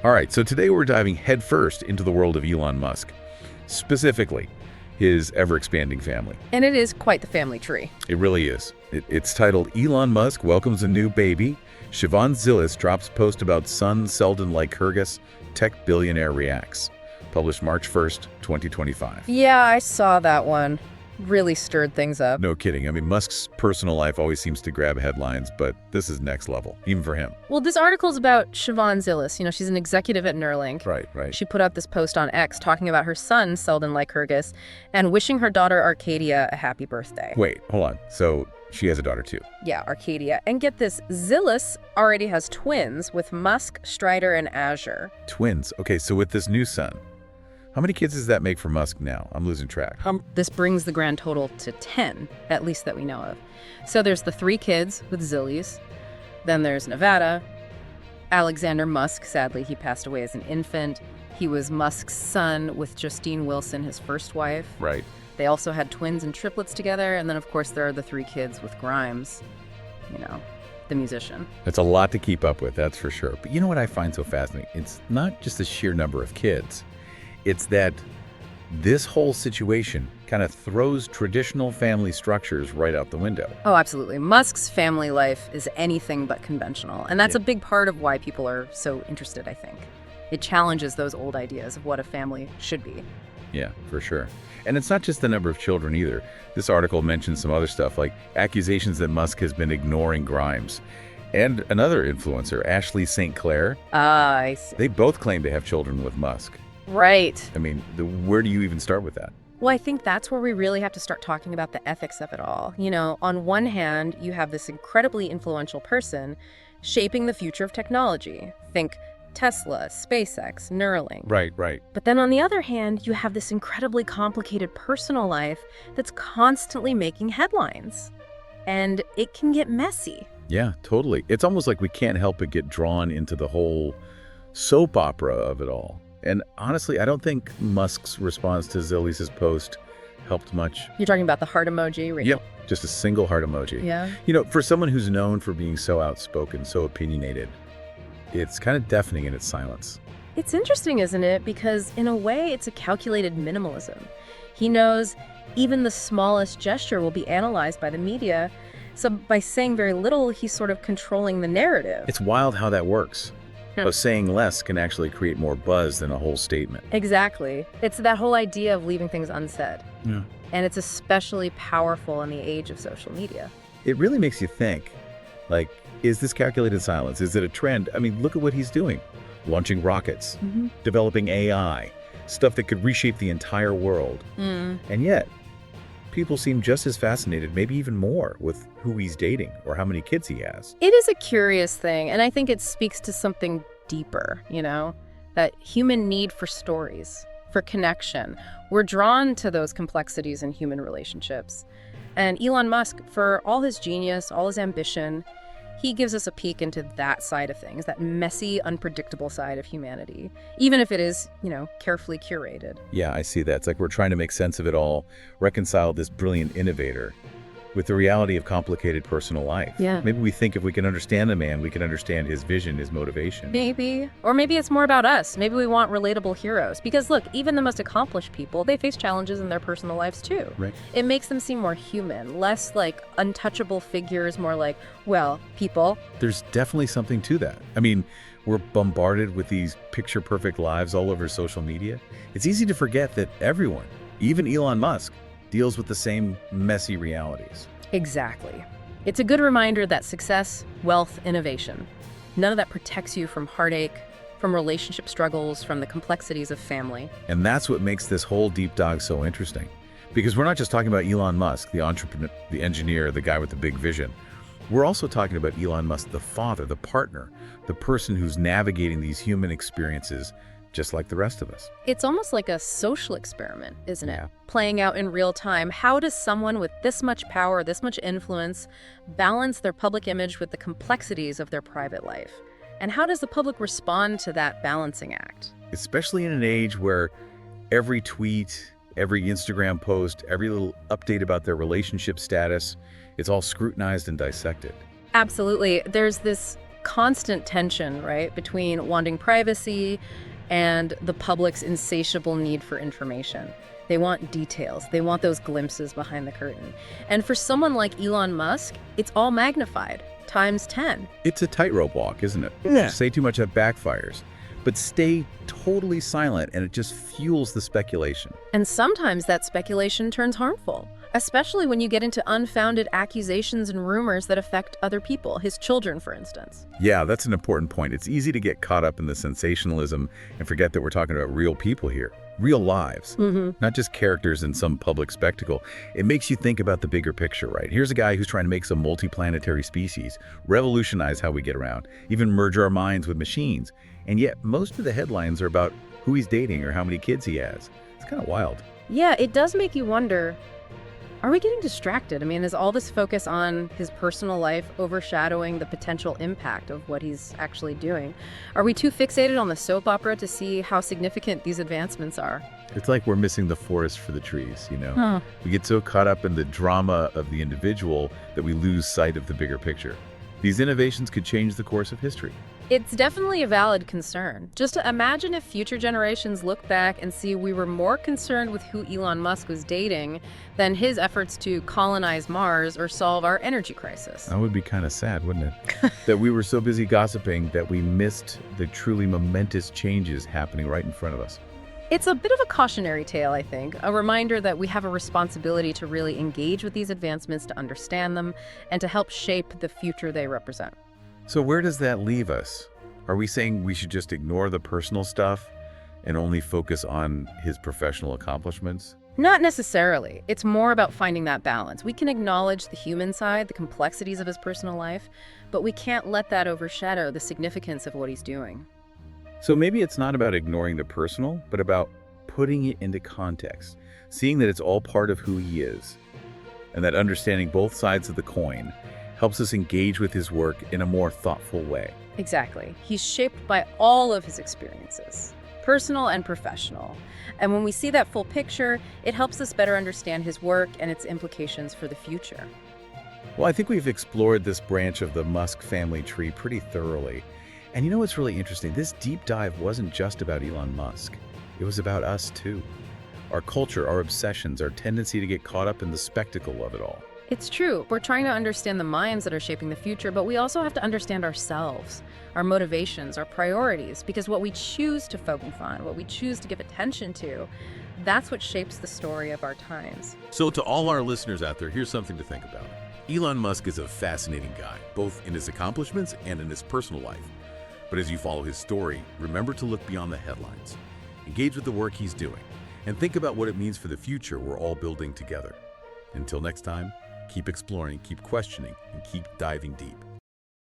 All right, so today we're diving headfirst into the world of Elon Musk, specifically his ever-expanding family. And it is quite the family tree. It really is. It's titled Elon Musk Welcomes a New Baby. Shivon Zilis drops post about son Sheldon Lycurgus, tech billionaire reacts. Published March 1st, 2025. Yeah, I saw that one. Really stirred things up. No kidding. I mean, Musk's personal life always seems to grab headlines, but this is next level, even for him. Well, this article's about Shivon Zilis. She's an executive at Neuralink. Right. She put out this post on X talking about her son, Sheldon Lycurgus, and wishing her daughter, Arcadia, a happy birthday. Wait, hold on. So she has a daughter too? Yeah, Arcadia. And get this, Zilis already has twins with Musk, Strider, and Azure. Twins. Okay, so with this new son, how many kids does that make for Musk now? I'm losing track. This brings the grand total to 10, at least that we know of. So there's the 3 kids with Zilis. Then there's Nevada. Alexander Musk, sadly, he passed away as an infant. He was Musk's son with Justine Wilson, his first wife. Right. They also had twins and triplets together. And then, of course, there are the 3 kids with Grimes, the musician. That's a lot to keep up with, that's for sure. But you know what I find so fascinating? It's not just the sheer number of kids. It's that this whole situation kind of throws traditional family structures right out the window. Oh, absolutely. Musk's family life is anything but conventional. And that's a big part of why people are so interested, I think. It challenges those old ideas of what a family should be. Yeah, for sure. And it's not just the number of children either. This article mentions some other stuff, like accusations that Musk has been ignoring Grimes. And another influencer, Ashley St. Clair. I see. They both claim to have children with Musk. Right. I mean, where do you even start with that? Well, I think that's where we really have to start talking about the ethics of it all. On one hand, you have this incredibly influential person shaping the future of technology. Think Tesla, SpaceX, Neuralink. Right. But then on the other hand, you have this incredibly complicated personal life that's constantly making headlines. And it can get messy. Yeah, totally. It's almost like we can't help but get drawn into the whole soap opera of it all. And honestly, I don't think Musk's response to Zilis' post helped much. You're talking about the heart emoji, right? Yep, just a single heart emoji. Yeah. For someone who's known for being so outspoken, so opinionated, it's kind of deafening in its silence. It's interesting, isn't it? Because in a way, it's a calculated minimalism. He knows even the smallest gesture will be analyzed by the media. So by saying very little, he's sort of controlling the narrative. It's wild how that works. How saying less can actually create more buzz than a whole statement. Exactly. It's that whole idea of leaving things unsaid. Yeah. And it's especially powerful in the age of social media. It really makes you think, is this calculated silence? Is it a trend? I mean, look at what he's doing. Launching rockets, developing AI, stuff that could reshape the entire world. And yet, people seem just as fascinated, maybe even more, with who he's dating or how many kids he has. It is a curious thing, and I think it speaks to something deeper, that human need for stories, for connection. We're drawn to those complexities in human relationships. And Elon Musk, for all his genius, all his ambition, he gives us a peek into that side of things, that messy, unpredictable side of humanity, even if it is, carefully curated. Yeah, I see that. It's like we're trying to make sense of it all, reconcile this brilliant innovator with the reality of complicated personal life. Yeah. Maybe we think if we can understand a man, we can understand his vision, his motivation. Maybe. Or maybe it's more about us. Maybe we want relatable heroes. Because look, even the most accomplished people, they face challenges in their personal lives too. Right. It makes them seem more human, less like untouchable figures, more like, people. There's definitely something to that. I mean, we're bombarded with these picture-perfect lives all over social media. It's easy to forget that everyone, even Elon Musk, deals with the same messy realities. Exactly. It's a good reminder that success, wealth, innovation, none of that protects you from heartache, from relationship struggles, from the complexities of family. And that's what makes this whole deep dive so interesting. Because we're not just talking about Elon Musk, the entrepreneur, the engineer, the guy with the big vision. We're also talking about Elon Musk, the father, the partner, the person who's navigating these human experiences just like the rest of us. It's almost like a social experiment, isn't it? Yeah. Playing out in real time. How does someone with this much power, this much influence, balance their public image with the complexities of their private life? And how does the public respond to that balancing act? Especially in an age where every tweet, every Instagram post, every little update about their relationship status, it's all scrutinized and dissected. Absolutely. There's this constant tension, right, between wanting privacy and the public's insatiable need for information. They want details. They want those glimpses behind the curtain. And for someone like Elon Musk, it's all magnified, times 10. It's a tightrope walk, isn't it? Yeah. Say too much, that backfires. But stay totally silent, and it just fuels the speculation. And sometimes that speculation turns harmful, especially when you get into unfounded accusations and rumors that affect other people, his children, for instance. Yeah, that's an important point. It's easy to get caught up in the sensationalism and forget that we're talking about real people here, real lives, not just characters in some public spectacle. It makes you think about the bigger picture, right? Here's a guy who's trying to make some multiplanetary species, revolutionize how we get around, even merge our minds with machines. And yet, most of the headlines are about who he's dating or how many kids he has. It's kind of wild. Yeah, it does make you wonder, are we getting distracted? I mean, is all this focus on his personal life overshadowing the potential impact of what he's actually doing? Are we too fixated on the soap opera to see how significant these advancements are? It's like we're missing the forest for the trees, you know? We get so caught up in the drama of the individual that we lose sight of the bigger picture. These innovations could change the course of history. It's definitely a valid concern. Just to imagine if future generations look back and see we were more concerned with who Elon Musk was dating than his efforts to colonize Mars or solve our energy crisis. That would be kind of sad, wouldn't it? That we were so busy gossiping that we missed the truly momentous changes happening right in front of us. It's a bit of a cautionary tale, I think, a reminder that we have a responsibility to really engage with these advancements, to understand them, and to help shape the future they represent. So where does that leave us? Are we saying we should just ignore the personal stuff and only focus on his professional accomplishments? Not necessarily. It's more about finding that balance. We can acknowledge the human side, the complexities of his personal life, but we can't let that overshadow the significance of what he's doing. So maybe it's not about ignoring the personal, but about putting it into context, seeing that it's all part of who he is, and that understanding both sides of the coin helps us engage with his work in a more thoughtful way. Exactly. He's shaped by all of his experiences, personal and professional. And when we see that full picture, it helps us better understand his work and its implications for the future. Well, I think we've explored this branch of the Musk family tree pretty thoroughly. And you know what's really interesting? This deep dive wasn't just about Elon Musk. It was about us too. Our culture, our obsessions, our tendency to get caught up in the spectacle of it all. It's true. We're trying to understand the minds that are shaping the future, but we also have to understand ourselves, our motivations, our priorities, because what we choose to focus on, what we choose to give attention to, that's what shapes the story of our times. So to all our listeners out there, here's something to think about. Elon Musk is a fascinating guy, both in his accomplishments and in his personal life. But as you follow his story, remember to look beyond the headlines. Engage with the work he's doing, and think about what it means for the future we're all building together. Until next time, keep exploring, keep questioning, and keep diving deep.